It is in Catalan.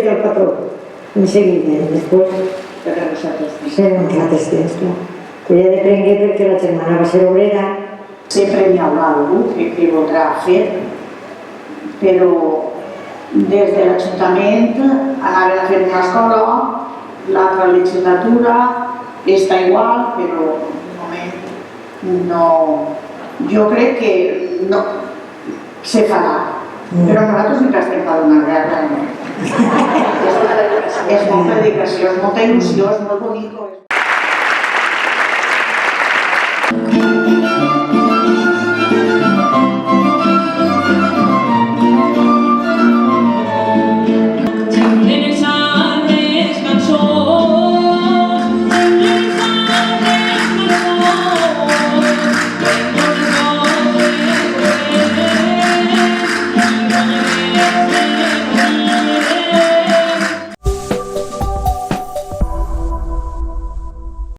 des del patró, en seguida, i després ser uns altres temps, clar. Que ja deprengué perquè la germana va ser obrera. Sempre n'hi haurà algú que voldrà fer, però des de l'Ajuntament anaven a fer una escola, l'altra legislatura està igual, però de moment no... Jo crec que no se farà, però nosaltres encara estem per una guerra. És molta dedicació, és molta il·lusió, és molt bonic.